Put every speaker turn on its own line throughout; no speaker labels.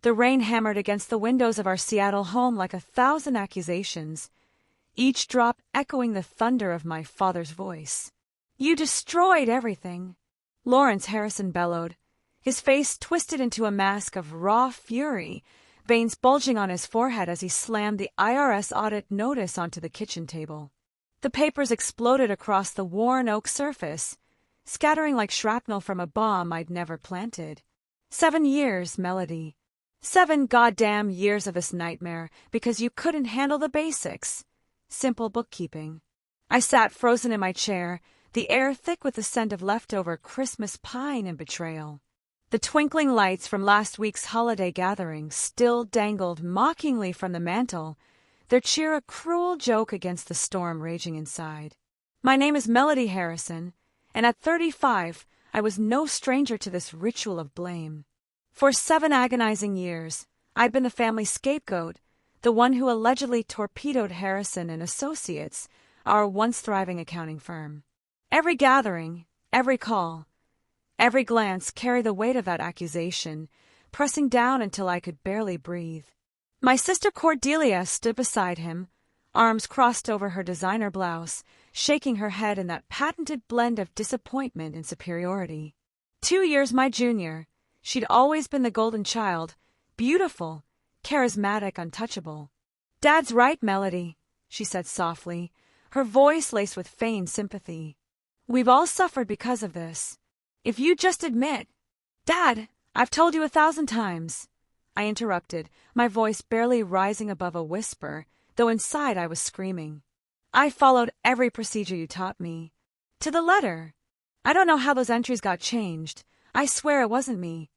The rain hammered against the windows of our Seattle home like 1,000 accusations, each drop echoing the thunder of my father's voice. "You destroyed everything," Lawrence Harrison bellowed, his face twisted into a mask of raw fury, veins bulging on his forehead as he slammed the IRS audit notice onto the kitchen table. The papers exploded across the worn oak surface, scattering like shrapnel from a bomb I'd never planted. 7 years, Melody. 7 goddamn years of this nightmare because you couldn't handle the basics. Simple bookkeeping. I sat frozen in my chair, the air thick with the scent of leftover Christmas pine and betrayal. The twinkling lights from last week's holiday gathering still dangled mockingly from the mantel, their cheer a cruel joke against the storm raging inside. My name is Melody Harrison, and at 35, I was no stranger to this ritual of blame. For 7 agonizing years, I'd been the family scapegoat, the one who allegedly torpedoed Harrison and Associates, our once-thriving accounting firm. Every gathering, every call, every glance carried the weight of that accusation, pressing down until I could barely breathe. My sister Cordelia stood beside him, arms crossed over her designer blouse, shaking her head in that patented blend of disappointment and superiority. 2 years my junior, she'd always been the golden child, beautiful, charismatic, untouchable. "Dad's right, Melody," she said softly, her voice laced with feigned sympathy. "We've all suffered because of this. If you just admit—" "Dad, I've told you 1,000 times," I interrupted, my voice barely rising above a whisper, though inside I was screaming. "I followed every procedure you taught me. To the letter. I don't know how those entries got changed. I swear it wasn't me."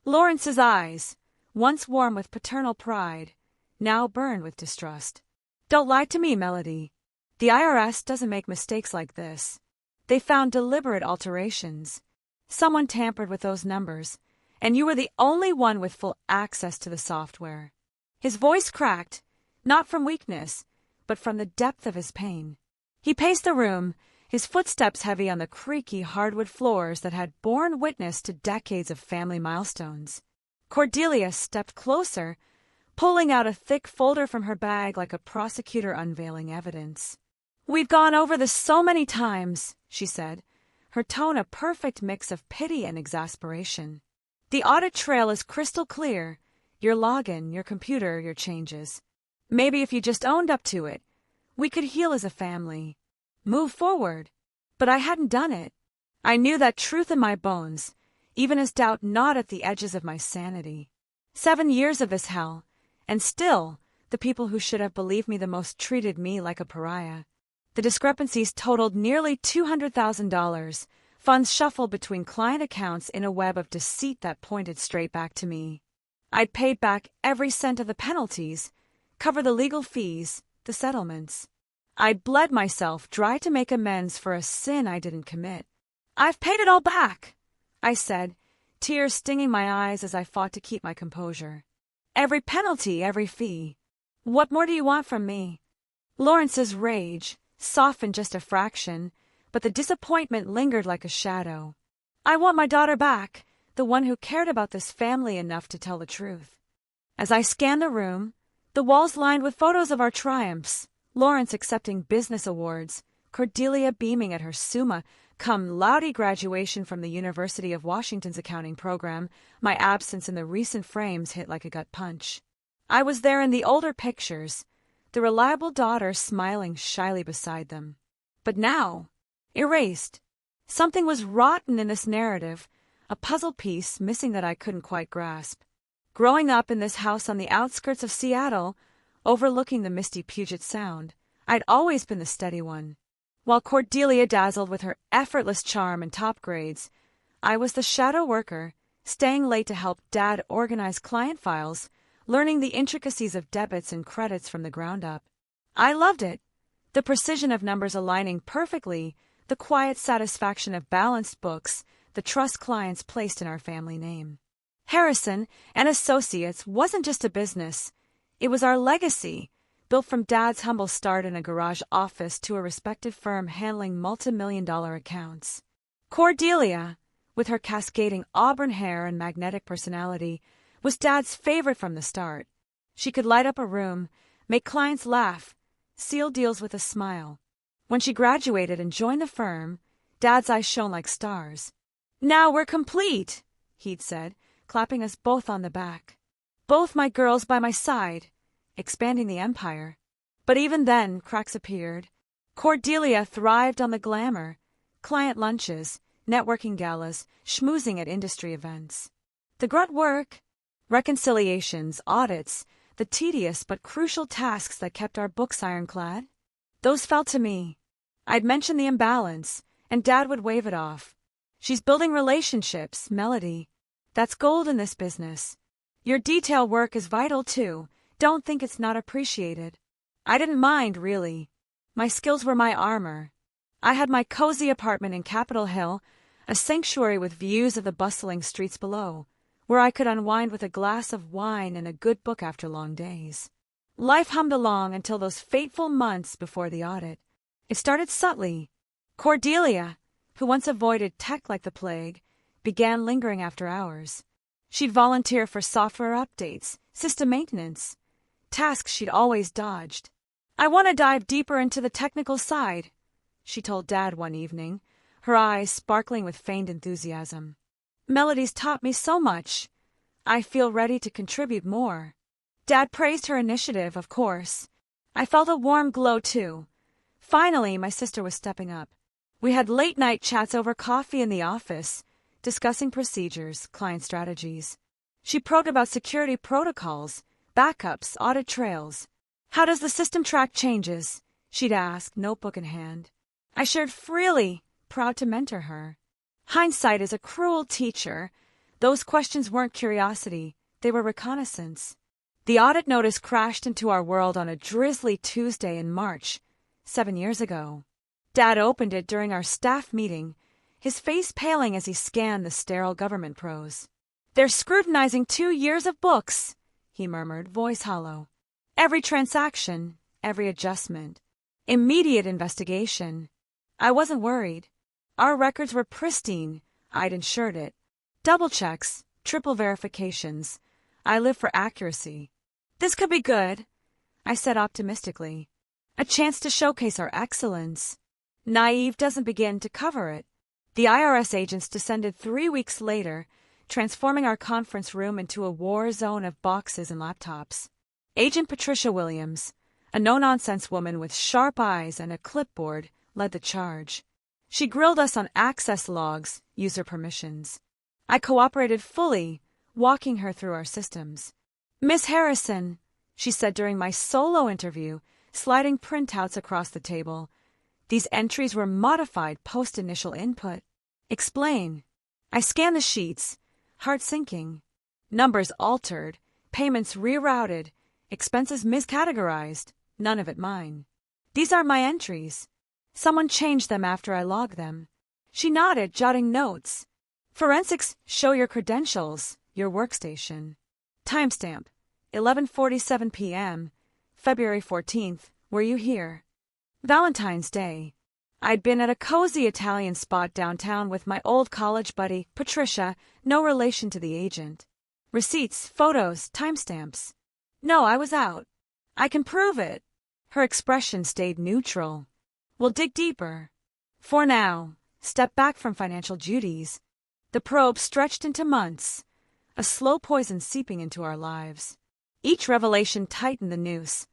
Lawrence's eyes, once warm with paternal pride, now burned with distrust. "Don't lie to me, Melody. The IRS doesn't make mistakes like this. They found deliberate alterations. Someone tampered with those numbers, and you were the only one with full access to the software." His voice cracked, not from weakness, but from the depth of his pain. He paced the room, his footsteps heavy on the creaky hardwood floors that had borne witness to decades of family milestones. Cordelia stepped closer, pulling out a thick folder from her bag like a prosecutor unveiling evidence. "We've gone over this so many times," she said, her tone a perfect mix of pity and exasperation. "The audit trail is crystal clear, your login, your computer, your changes. Maybe if you just owned up to it, we could heal as a family, move forward." But I hadn't done it. I knew that truth in my bones, even as doubt gnawed at the edges of my sanity. 7 years of this hell, and still, the people who should have believed me the most treated me like a pariah. The discrepancies totaled nearly $200,000, funds shuffled between client accounts in a web of deceit that pointed straight back to me. I'd paid back every cent of the penalties, covered the legal fees, the settlements. I'd bled myself dry to make amends for a sin I didn't commit. "I've paid it all back," I said, tears stinging my eyes as I fought to keep my composure. "Every penalty, every fee. What more do you want from me?" Lawrence's rage softened just a fraction, but the disappointment lingered like a shadow. "I want my daughter back, the one who cared about this family enough to tell the truth." As I scanned the room, the walls lined with photos of our triumphs, Lawrence accepting business awards, Cordelia beaming at her summa cum laude graduation from the University of Washington's accounting program, my absence in the recent frames hit like a gut punch. I was there in the older pictures, the reliable daughter smiling shyly beside them. But now, erased. Something was rotten in this narrative, a puzzle piece missing that I couldn't quite grasp. Growing up in this house on the outskirts of Seattle, overlooking the misty Puget Sound, I'd always been the steady one. While Cordelia dazzled with her effortless charm and top grades, I was the shadow worker, staying late to help Dad organize client files, learning the intricacies of debits and credits from the ground up. I loved it. The precision of numbers aligning perfectly, the quiet satisfaction of balanced books, the trust clients placed in our family name. Harrison and Associates wasn't just a business. It was our legacy, built from Dad's humble start in a garage office to a respected firm handling multi-million-dollar accounts. Cordelia, with her cascading auburn hair and magnetic personality, was Dad's favorite from the start. She could light up a room, make clients laugh, seal deals with a smile. When she graduated and joined the firm, Dad's eyes shone like stars. "Now we're complete," he'd said, clapping us both on the back. Both my girls by my side, expanding the empire. But even then, cracks appeared. Cordelia thrived on the glamour, client lunches, networking galas, schmoozing at industry events. The grunt work, reconciliations, audits, the tedious but crucial tasks that kept our books ironclad, those fell to me. I'd mention the imbalance, and Dad would wave it off. "She's building relationships, Melody. That's gold in this business. Your detail work is vital too. Don't think it's not appreciated." I didn't mind, really. My skills were my armor. I had my cozy apartment in Capitol Hill, a sanctuary with views of the bustling streets below, where I could unwind with a glass of wine and a good book after long days. Life hummed along until those fateful months before the audit. It started subtly. Cordelia, who once avoided tech like the plague, began lingering after hours. She'd volunteer for software updates, system maintenance, tasks she'd always dodged. "I want to dive deeper into the technical side," she told Dad one evening, her eyes sparkling with feigned enthusiasm. "Melody's taught me so much. I feel ready to contribute more." Dad praised her initiative, of course. I felt a warm glow, too. Finally, my sister was stepping up. We had late-night chats over coffee in the office, discussing procedures, client strategies. She probed about security protocols, backups, audit trails. "How does the system track changes?" she'd ask, notebook in hand. I shared freely, proud to mentor her. Hindsight is a cruel teacher. Those questions weren't curiosity, they were reconnaissance. The audit notice crashed into our world on a drizzly Tuesday in March, 7 years ago. Dad opened it during our staff meeting, his face paling as he scanned the sterile government prose. "They're scrutinizing 2 years of books," he murmured, voice hollow. "Every transaction, every adjustment. Immediate investigation." I wasn't worried. Our records were pristine. I'd insured it. Double checks, triple verifications. I live for accuracy. "This could be good," I said optimistically. "A chance to showcase our excellence." Naive doesn't begin to cover it. The IRS agents descended 3 weeks later, transforming our conference room into a war zone of boxes and laptops. Agent Patricia Williams, a no-nonsense woman with sharp eyes and a clipboard, led the charge. She grilled us on access logs, user permissions. I cooperated fully, walking her through our systems. "Miss Harrison," she said during my solo interview, sliding printouts across the table. "These entries were modified post-initial input." "Explain." I scanned the sheets, heart sinking. Numbers altered, payments rerouted, expenses miscategorized, none of it mine. "These are my entries. Someone changed them after I logged them." She nodded, jotting notes. "Forensics show your credentials, your workstation." Timestamp, 11:47 p.m., February 14th. "Were you here?" Valentine's Day. I'd been at a cozy Italian spot downtown with my old college buddy, Patricia, no relation to the agent. Receipts, photos, timestamps. "No, I was out." "I can prove it." Her expression stayed neutral. "We'll dig deeper." For now, step back from financial duties. The probe stretched into months, a slow poison seeping into our lives. Each revelation tightened the noose.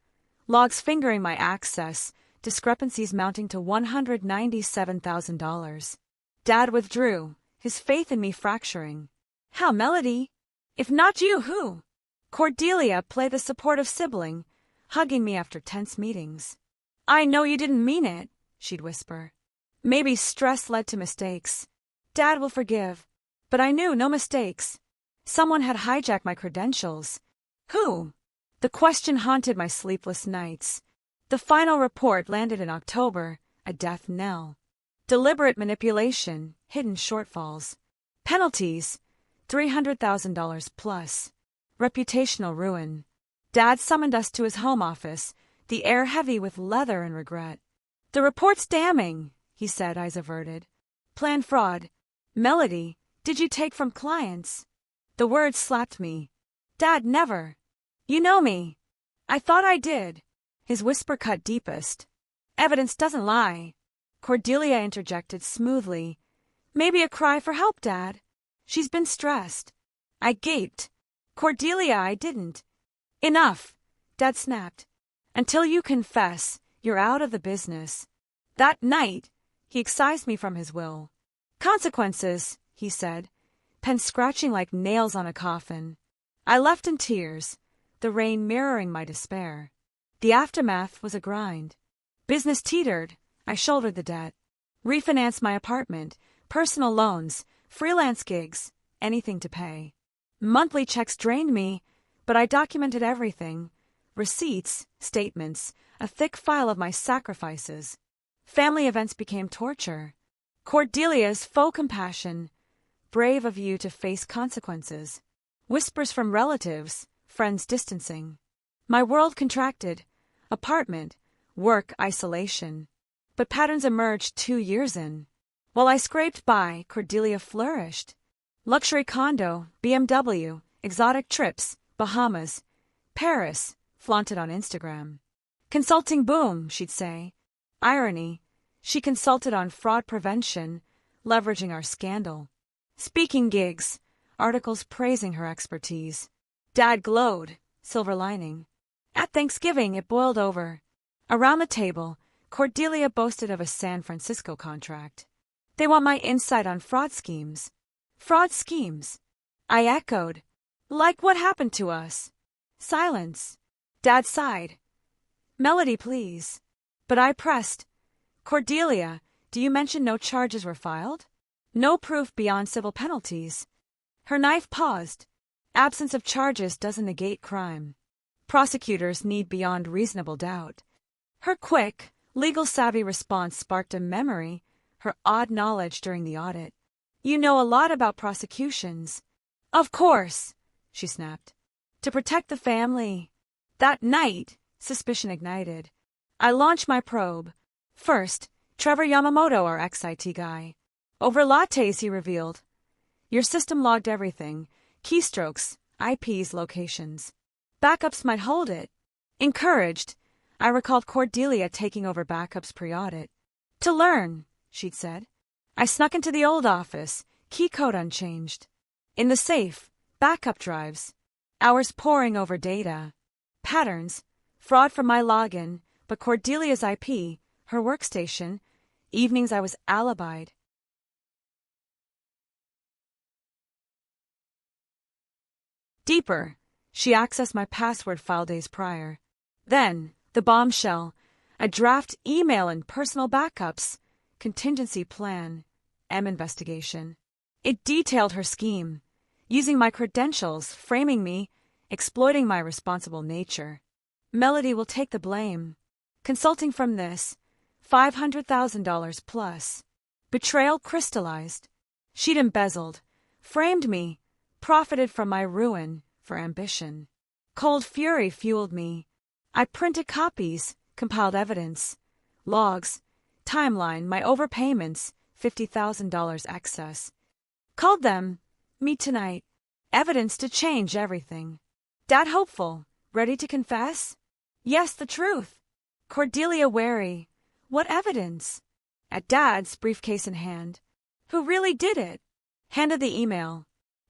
Logs fingering my access, discrepancies mounting to $197,000. Dad withdrew, his faith in me fracturing. "How, Melody? If not you, who?" Cordelia played the supportive sibling, hugging me after tense meetings. "I know you didn't mean it," she'd whisper. "Maybe stress led to mistakes. Dad will forgive. But I knew no mistakes. Someone had hijacked my credentials. Who? The question haunted my sleepless nights. The final report landed in October, a death knell. Deliberate manipulation, hidden shortfalls. Penalties, $300,000 plus. Reputational ruin. Dad summoned us to his home office, the air heavy with leather and regret. "The report's damning," he said, eyes averted. "Planned fraud. Melody, did you take from clients?" The words slapped me. Dad, never. You know me. I thought I did. His whisper cut deepest. Evidence doesn't lie. Cordelia interjected smoothly. Maybe a cry for help, Dad. She's been stressed. I gaped. Cordelia, I didn't. Enough, Dad snapped. Until you confess, you're out of the business. That night, he excised me from his will. Consequences, he said, pen scratching like nails on a coffin. I left in tears, the rain mirroring my despair. The aftermath was a grind. Business teetered. I shouldered the debt. Refinanced my apartment, personal loans, freelance gigs, anything to pay. Monthly checks drained me, but I documented everything. Receipts, statements, a thick file of my sacrifices. Family events became torture. Cordelia's faux compassion. Brave of you to face consequences. Whispers from relatives, friends distancing. My world contracted. Apartment, work, isolation. But patterns emerged 2 years in. While I scraped by, Cordelia flourished. Luxury condo, BMW, exotic trips, Bahamas, Paris, flaunted on Instagram. Consulting boom, she'd say. Irony, she consulted on fraud prevention, leveraging our scandal. Speaking gigs, articles praising her expertise. Dad glowed, silver lining. At Thanksgiving, it boiled over. Around the table, Cordelia boasted of a San Francisco contract. They want my insight on fraud schemes. Fraud schemes. I echoed. Like what happened to us? Silence. Dad sighed. Melody, please. But I pressed. Cordelia, do you mention no charges were filed? No proof beyond civil penalties. Her knife paused. Absence of charges doesn't negate crime. Prosecutors need beyond reasonable doubt. Her quick, legal-savvy response sparked a memory, her odd knowledge during the audit. You know a lot about prosecutions. Of course, she snapped. To protect the family. That night, suspicion ignited. I launched my probe. First, Trevor Yamamoto, our ex-IT guy. Over lattes, he revealed. Your system logged everything. Keystrokes, IPs, locations. Backups might hold it. Encouraged, I recalled Cordelia taking over backups pre-audit. To learn, she'd said. I snuck into the old office, key code unchanged. In the safe, backup drives. Hours poring over data. Patterns, fraud from my login, but Cordelia's IP, her workstation. Evenings I was alibied. Deeper, she accessed my password file days prior. Then, the bombshell, a draft email and personal backups, contingency plan, investigation. It detailed her scheme, using my credentials, framing me, exploiting my responsible nature. Melody will take the blame. Consulting from this, $500,000 plus. Betrayal crystallized. She'd embezzled, framed me, profited from my ruin for ambition. Cold fury fueled me. I printed copies, compiled evidence, logs, timeline, my overpayments, $50,000 excess. Called them, meet tonight, evidence to change everything. Dad hopeful, ready to confess? Yes, the truth. Cordelia wary. What evidence? At Dad's, briefcase in hand. Who really did it? Handed the email.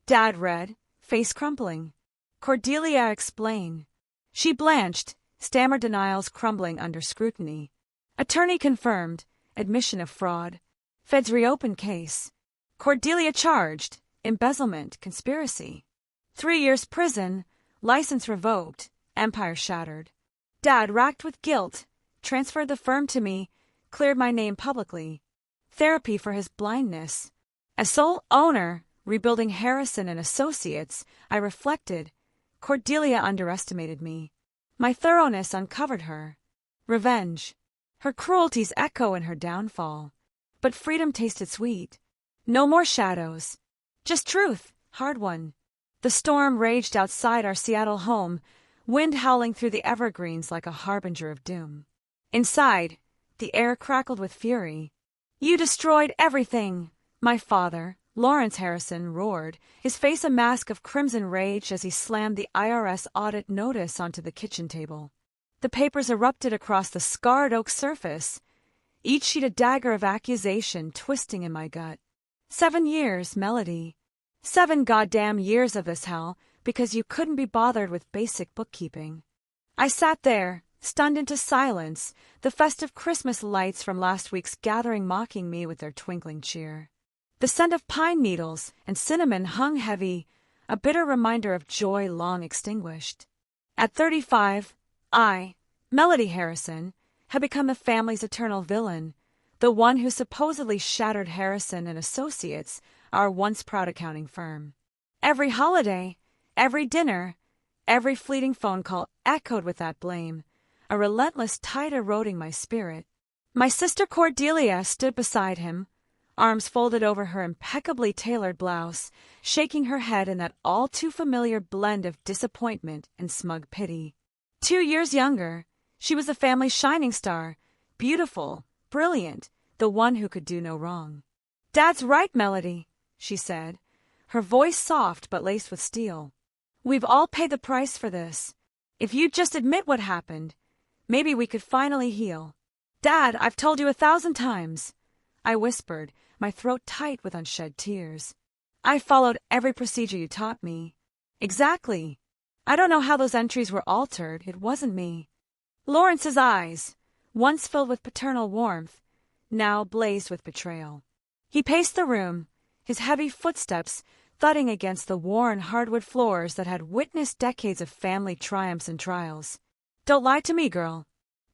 Dad read, face crumpling. Cordelia explain. She blanched, stammered denials crumbling under scrutiny. Attorney confirmed, admission of fraud. Feds reopened case. Cordelia charged, embezzlement, conspiracy. 3 years prison, license revoked, empire shattered. Dad, racked with guilt, transferred the firm to me, cleared my name publicly. Therapy for his blindness. As sole owner, rebuilding Harrison and Associates, I reflected. Cordelia underestimated me. My thoroughness uncovered her. Revenge. Her cruelties echo in her downfall. But freedom tasted sweet. No more shadows. Just truth, hard one. The storm raged outside our Seattle home, wind howling through the evergreens like a harbinger of doom. Inside, the air crackled with fury. You destroyed everything, my father, Lawrence Harrison roared, his face a mask of crimson rage as he slammed the IRS audit notice onto the kitchen table. The papers erupted across the scarred oak surface, each sheet a dagger of accusation twisting in my gut. 7 years, Melody. 7 goddamn years of this hell, because you couldn't be bothered with basic bookkeeping. I sat there, stunned into silence, the festive Christmas lights from last week's gathering mocking me with their twinkling cheer. The scent of pine needles and cinnamon hung heavy, a bitter reminder of joy long extinguished. At 35, I, Melody Harrison, had become the family's eternal villain, the one who supposedly shattered Harrison and Associates, our once proud accounting firm. Every holiday, every dinner, every fleeting phone call echoed with that blame, a relentless tide eroding my spirit. My sister Cordelia stood beside him, arms folded over her impeccably tailored blouse, shaking her head in that all-too-familiar blend of disappointment and smug pity. 2 years younger, she was the family's shining star, beautiful, brilliant, the one who could do no wrong. "Dad's right, Melody," she said, her voice soft but laced with steel. "We've all paid the price for this. If you'd just admit what happened, maybe we could finally heal." "Dad, I've told you 1,000 times," I whispered, my throat tight with unshed tears. "I followed every procedure you taught me." "Exactly. I don't know how those entries were altered. It wasn't me." Lawrence's eyes, once filled with paternal warmth, now blazed with betrayal. He paced the room, his heavy footsteps thudding against the worn hardwood floors that had witnessed decades of family triumphs and trials. "Don't lie to me, girl.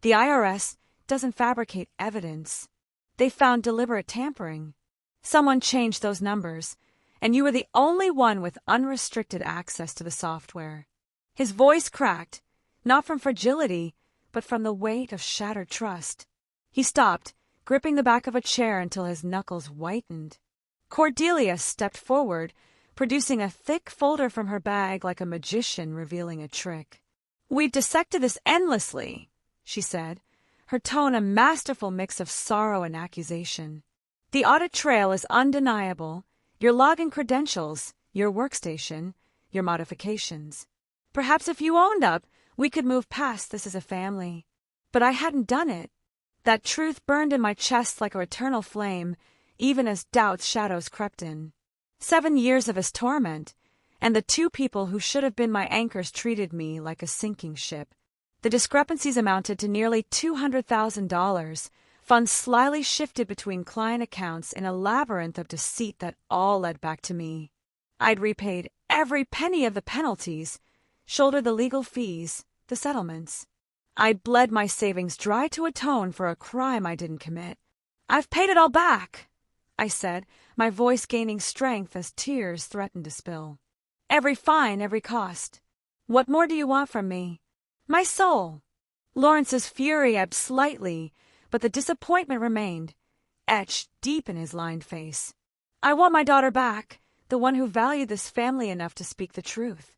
The IRS doesn't fabricate evidence. They found deliberate tampering. Someone changed those numbers, and you were the only one with unrestricted access to the software." His voice cracked, not from fragility, but from the weight of shattered trust. He stopped, gripping the back of a chair until his knuckles whitened. Cordelia stepped forward, producing a thick folder from her bag like a magician revealing a trick. "We've dissected this endlessly," she said, her tone a masterful mix of sorrow and accusation. "The audit trail is undeniable, your login credentials, your workstation, your modifications. Perhaps if you owned up, we could move past this as a family." But I hadn't done it. That truth burned in my chest like a eternal flame, even as doubt's shadows crept in. 7 years of his torment, and the 2 people who should have been my anchors treated me like a sinking ship. The discrepancies amounted to nearly $200,000, funds slyly shifted between client accounts in a labyrinth of deceit that all led back to me. I'd repaid every penny of the penalties, shouldered the legal fees, the settlements. I'd bled my savings dry to atone for a crime I didn't commit. "I've paid it all back," I said, my voice gaining strength as tears threatened to spill. "Every fine, every cost. What more do you want from me?" "My soul." Lawrence's fury ebbed slightly, but the disappointment remained, etched deep in his lined face. "I want my daughter back, the one who valued this family enough to speak the truth."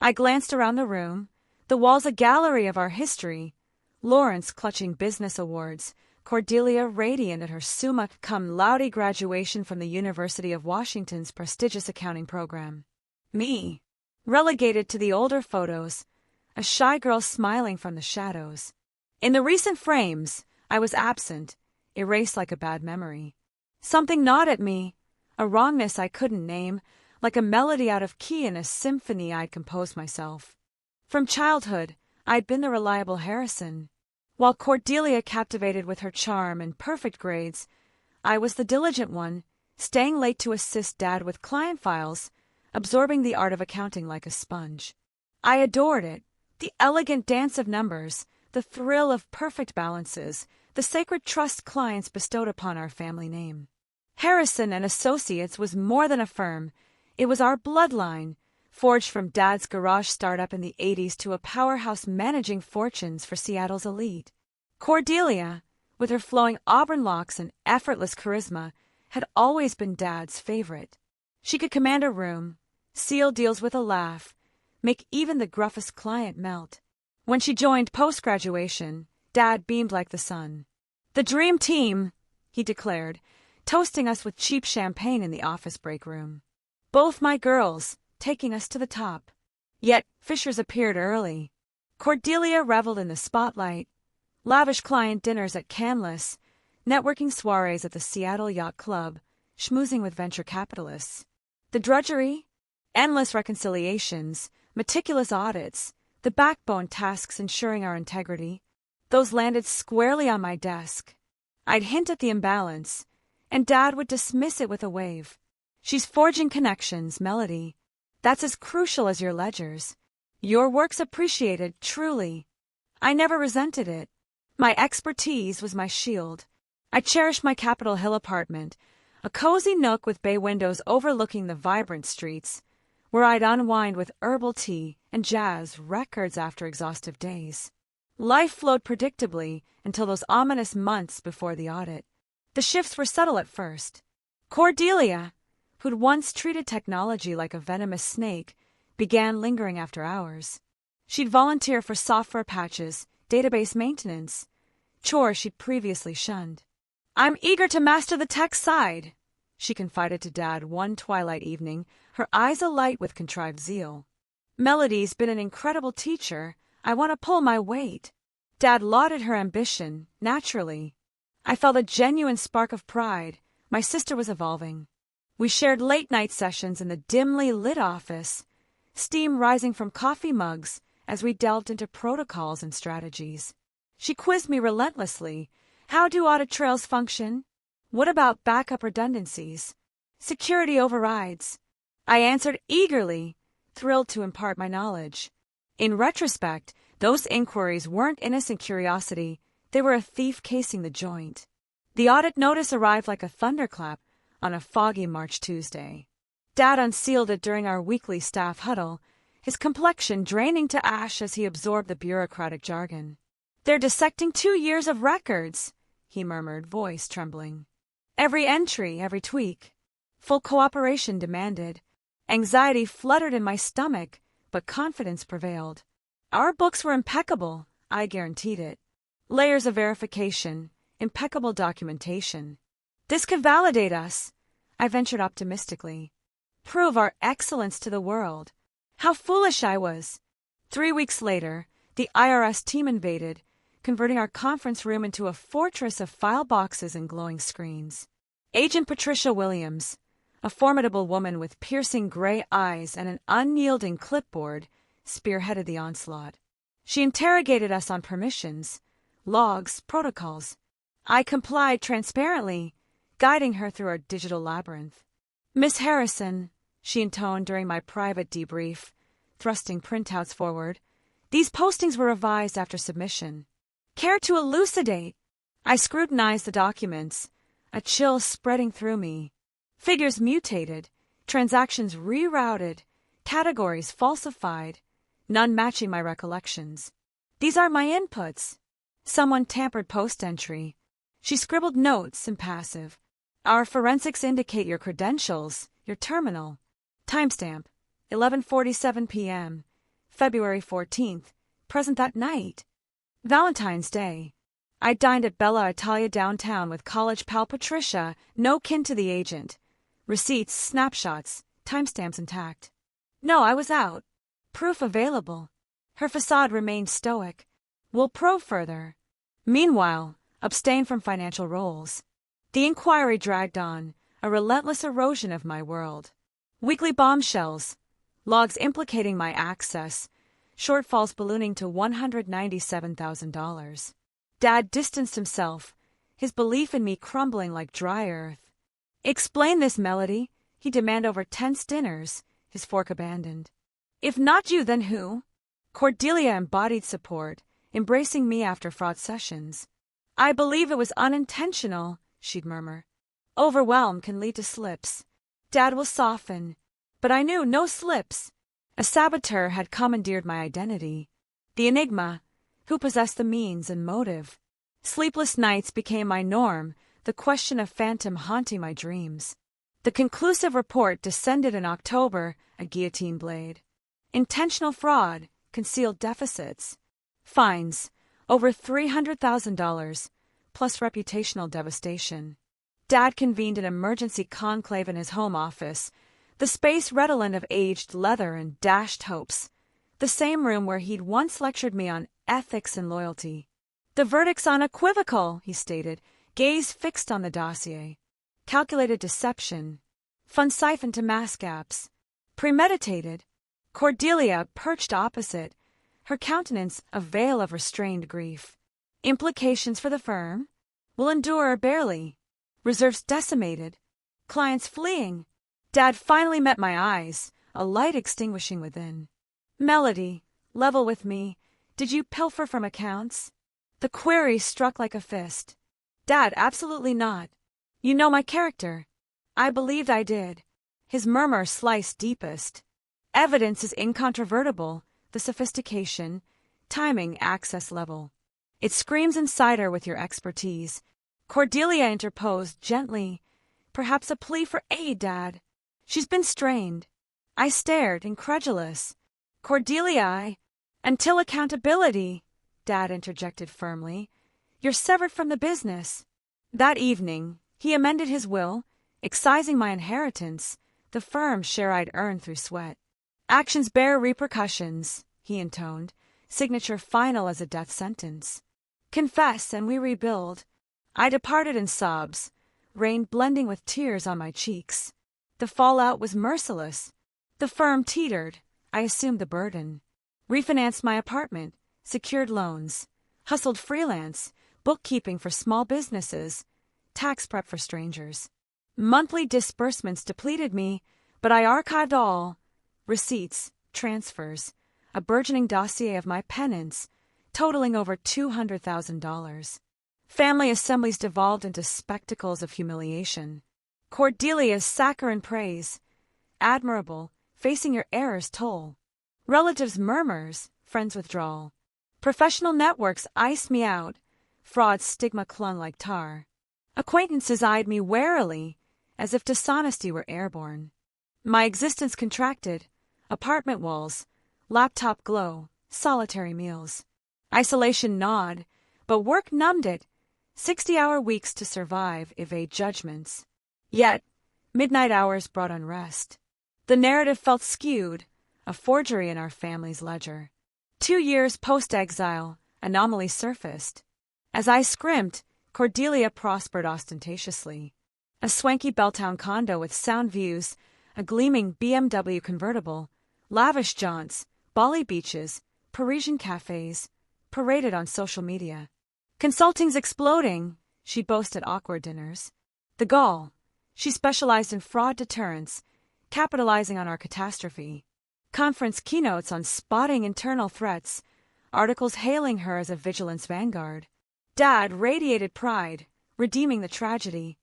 I glanced around the room, the walls a gallery of our history, Lawrence clutching business awards, Cordelia radiant at her summa cum laude graduation from the University of Washington's prestigious accounting program. Me, relegated to the older photos, a shy girl smiling from the shadows. In the recent frames, I was absent, erased like a bad memory. Something gnawed at me, a wrongness I couldn't name, like a melody out of key in a symphony I'd composed myself. From childhood, I'd been the reliable Harrison. While Cordelia captivated with her charm and perfect grades, I was the diligent one, staying late to assist Dad with client files, absorbing the art of accounting like a sponge. I adored it, the elegant dance of numbers, the thrill of perfect balances, the sacred trust clients bestowed upon our family name. Harrison and Associates was more than a firm. It was our bloodline, forged from Dad's garage startup in the 80s to a powerhouse managing fortunes for Seattle's elite. Cordelia, with her flowing auburn locks and effortless charisma, had always been Dad's favorite. She could command a room, seal deals with a laugh, make even the gruffest client melt. When she joined post-graduation, Dad beamed like the sun. "The dream team," he declared, toasting us with cheap champagne in the office break room. Both my girls, taking us to the top. Yet, fishers appeared early. Cordelia reveled in the spotlight, lavish client dinners at Canlis, networking soirees at the Seattle Yacht Club, schmoozing with venture capitalists. The drudgery, endless reconciliations, meticulous audits, the backbone tasks ensuring our integrity, those landed squarely on my desk. I'd hint at the imbalance, and Dad would dismiss it with a wave. She's forging connections, Melody. That's as crucial as your ledgers. Your work's appreciated, truly. I never resented it. My expertise was my shield. I cherished my Capitol Hill apartment, a cozy nook with bay windows overlooking the vibrant streets, where I'd unwind with herbal tea and jazz records after exhaustive days. Life flowed predictably until those ominous months before the audit. The shifts were subtle at first. Cordelia, who'd once treated technology like a venomous snake, began lingering after hours. She'd volunteer for software patches, database maintenance, chores she'd previously shunned. "I'm eager to master the tech side," she confided to Dad one twilight evening, her eyes alight with contrived zeal. "Melody's been an incredible teacher. I want to pull my weight." Dad lauded her ambition, naturally. I felt a genuine spark of pride. My sister was evolving. We shared late-night sessions in the dimly lit office, steam rising from coffee mugs as we delved into protocols and strategies. She quizzed me relentlessly. How do audit trails function? What about backup redundancies? Security overrides? I answered eagerly, thrilled to impart my knowledge. In retrospect, those inquiries weren't innocent curiosity. They were a thief casing the joint. The audit notice arrived like a thunderclap on a foggy March Tuesday. Dad unsealed it during our weekly staff huddle, his complexion draining to ash as he absorbed the bureaucratic jargon. "They're dissecting 2 years of records," he murmured, voice trembling. "Every entry, every tweak. Full cooperation demanded." Anxiety fluttered in my stomach, but confidence prevailed. Our books were impeccable, I guaranteed it. Layers of verification, impeccable documentation. This could validate us, I ventured optimistically. Prove our excellence to the world. How foolish I was. 3 weeks later, the IRS team invaded, converting our conference room into a fortress of file boxes and glowing screens. Agent Patricia Williams, a formidable woman with piercing gray eyes and an unyielding clipboard, spearheaded the onslaught. She interrogated us on permissions, logs, protocols. I complied transparently, guiding her through our digital labyrinth. "Miss Harrison," she intoned during my private debrief, thrusting printouts forward, "these postings were revised after submission. Care to elucidate?" I scrutinized the documents, a chill spreading through me. Figures mutated, transactions rerouted, categories falsified, none matching my recollections. "These are my inputs." Someone tampered post-entry. She scribbled notes, impassive. "Our forensics indicate your credentials, your terminal. Timestamp, 11:47 p.m., February 14th, present that night. Valentine's Day. I dined at Bella Italia downtown with college pal Patricia, no kin to the agent. Receipts, snapshots, timestamps intact. No, I was out. Proof available." Her facade remained stoic. "We'll probe further. Meanwhile, abstain from financial roles." The inquiry dragged on, a relentless erosion of my world. Weekly bombshells, logs implicating my access, shortfalls ballooning to $197,000. Dad distanced himself, his belief in me crumbling like dry earth. "Explain this, Melody," he demanded over tense dinners, his fork abandoned. "If not you, then who?" Cordelia embodied support, embracing me after fraught sessions. "I believe it was unintentional," she'd murmur. "Overwhelm can lead to slips." Dad will soften, but I knew no slips. A saboteur had commandeered my identity. The enigma, who possessed the means and motive. Sleepless nights became my norm, the question of phantom haunting my dreams. The conclusive report descended in October, a guillotine blade. Intentional fraud, concealed deficits. Fines, over $300,000, plus reputational devastation. Dad convened an emergency conclave in his home office, the space redolent of aged leather and dashed hopes, the same room where he'd once lectured me on ethics and loyalty. "The verdict's unequivocal," he stated, gaze fixed on the dossier. "Calculated deception. Fund siphoned to mass gaps. Premeditated." Cordelia perched opposite, her countenance a veil of restrained grief. "Implications for the firm? Will endure barely. Reserves decimated. Clients fleeing." Dad finally met my eyes, a light extinguishing within. "Melody, level with me. Did you pilfer from accounts?" The query struck like a fist. "Dad, absolutely not. You know my character." "I believed I did." His murmur sliced deepest. "Evidence is incontrovertible, the sophistication, timing, access level. It screams insider with your expertise." Cordelia interposed gently. "Perhaps a plea for aid, Dad. She's been strained." I stared, incredulous. "Cordelia, until accountability," Dad interjected firmly. "You're severed from the business." That evening, he amended his will, excising my inheritance, the firm's share I'd earned through sweat. "Actions bear repercussions," he intoned, signature final as a death sentence. "Confess, and we rebuild." I departed in sobs, rain blending with tears on my cheeks. The fallout was merciless. The firm teetered. I assumed the burden. Refinanced my apartment, secured loans, hustled freelance, bookkeeping for small businesses, tax prep for strangers. Monthly disbursements depleted me, but I archived all. Receipts, transfers, a burgeoning dossier of my penance, totaling over $200,000. Family assemblies devolved into spectacles of humiliation. Cordelia's saccharine praise. "Admirable, facing your errors toll." Relatives' murmurs, friends' withdrawal. Professional networks iced me out. Fraud's stigma clung like tar. Acquaintances eyed me warily, as if dishonesty were airborne. My existence contracted. Apartment walls, laptop glow, solitary meals. Isolation gnawed, but work numbed it. 60-hour weeks to survive, evade judgments. Yet, midnight hours brought unrest. The narrative felt skewed, a forgery in our family's ledger. 2 years post-exile, anomaly surfaced. As I scrimped, Cordelia prospered ostentatiously. A swanky Belltown condo with sound views, a gleaming BMW convertible, lavish jaunts, Bali beaches, Parisian cafes, paraded on social media. "Consulting's exploding," she boasted awkward dinners. The gall. She specialized in fraud deterrence, capitalizing on our catastrophe. Conference keynotes on spotting internal threats, articles hailing her as a vigilance vanguard. Dad radiated pride, redeeming the tragedy.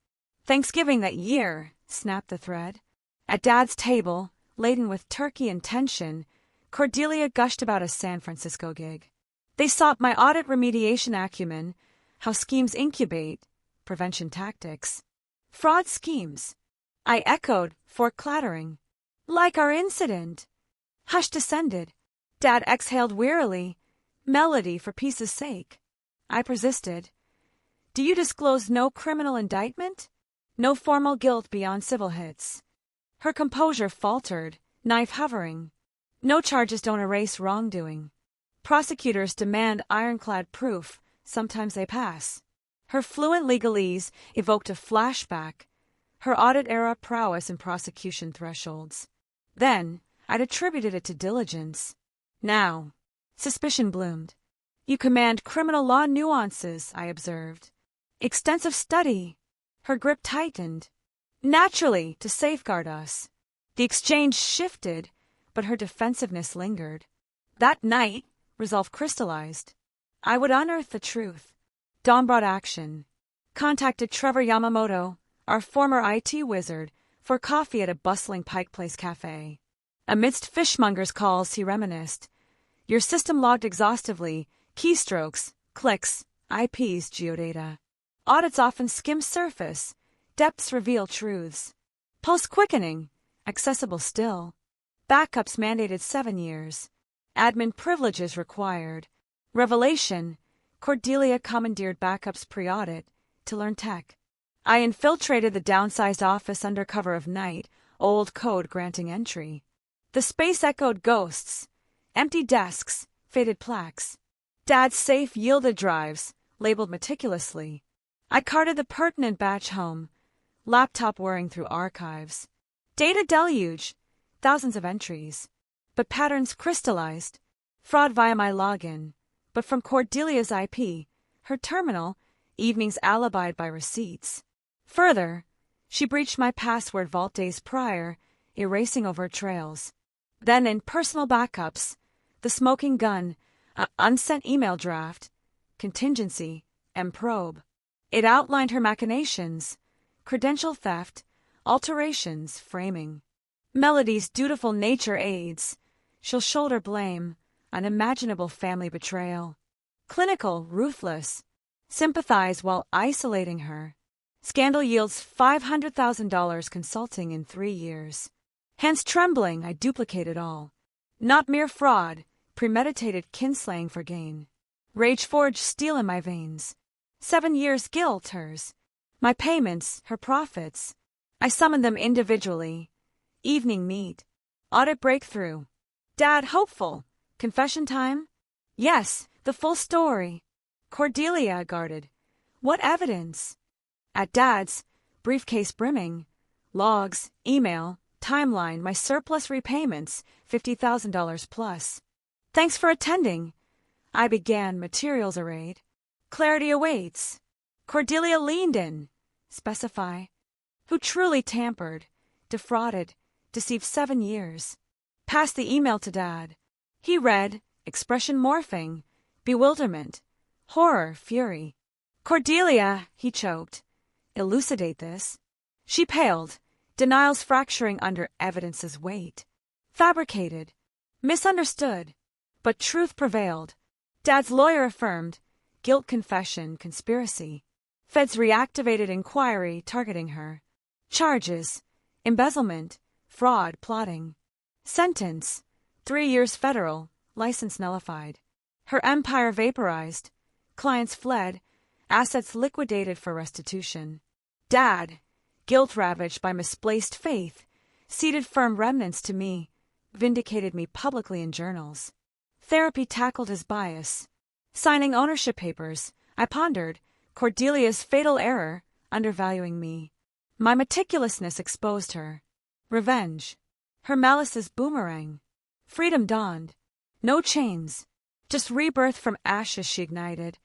"Thanksgiving that year," snapped the thread. At Dad's table, laden with turkey and tension, Cordelia gushed about a San Francisco gig. They sought my audit remediation acumen, how schemes incubate, prevention tactics. "Fraud schemes," I echoed, fork clattering. "Like our incident." Hush descended. Dad exhaled wearily. "Melody for peace's sake." I persisted. "Do you disclose no criminal indictment? No formal guilt beyond civil hits?" Her composure faltered, knife hovering. "No charges don't erase wrongdoing. Prosecutors demand ironclad proof. Sometimes they pass." Her fluent legalese evoked a flashback, her audit-era prowess in prosecution thresholds. Then I'd attributed it to diligence. Now, suspicion bloomed. "You command criminal law nuances," I observed. "Extensive study." Her grip tightened. "Naturally, to safeguard us." The exchange shifted, but her defensiveness lingered. That night, resolve crystallized. I would unearth the truth. Dawn brought action. Contacted Trevor Yamamoto, our former IT wizard, for coffee at a bustling Pike Place cafe. Amidst fishmongers' calls, he reminisced. "Your system logged exhaustively, keystrokes, clicks, IPs, geodata. Audits often skim surface, depths reveal truths. Pulse quickening, accessible still. Backups mandated 7 years. Admin privileges required. Revelation, Cordelia commandeered backups pre-audit to learn tech. I infiltrated the downsized office under cover of night, old code granting entry. The space echoed ghosts, empty desks, faded plaques. Dad's safe yielded drives, labeled meticulously. I carted the pertinent batch home, laptop whirring through archives. Data deluge, thousands of entries. But patterns crystallized. Fraud via my login, but from Cordelia's IP, her terminal, evenings alibied by receipts. Further, she breached my password vault days prior, erasing overt trails. Then in personal backups, the smoking gun, a unsent email draft, contingency, and probe. It outlined her machinations, credential theft, alterations, framing. Melody's dutiful nature aids. She'll shoulder blame, unimaginable family betrayal. Clinical, ruthless. Sympathize while isolating her. Scandal yields $500,000 consulting in 3 years. Hands trembling, I duplicated all. Not mere fraud, premeditated kinslaying for gain. Rage forged steel in my veins. 7 years guilt, hers. My payments, her profits. I summoned them individually. Evening meet. Audit breakthrough. Dad hopeful. Confession time? Yes, the full story. Cordelia guarded. What evidence? At Dad's, briefcase brimming. Logs, email, timeline, my surplus repayments, $50,000 plus. Thanks for attending. I began, materials arrayed. Clarity awaits. Cordelia leaned in. Specify. Who truly tampered, defrauded, deceived 7 years. Passed the email to Dad. He read, expression morphing, bewilderment, horror, fury. Cordelia, he choked. Elucidate this. She paled, denials fracturing under evidence's weight. Fabricated. Misunderstood. But truth prevailed. Dad's lawyer affirmed. Guilt confession, conspiracy. Feds reactivated inquiry targeting her. Charges. Embezzlement. Fraud, plotting. Sentence. 3 years federal. License nullified. Her empire vaporized. Clients fled. Assets liquidated for restitution. Dad, guilt ravaged by misplaced faith, ceded firm remnants to me, vindicated me publicly in journals. Therapy tackled his bias. Signing ownership papers, I pondered Cordelia's fatal error, undervaluing me. My meticulousness exposed her. Revenge. Her malice's boomerang. Freedom dawned. No chains. Just rebirth from ashes she ignited.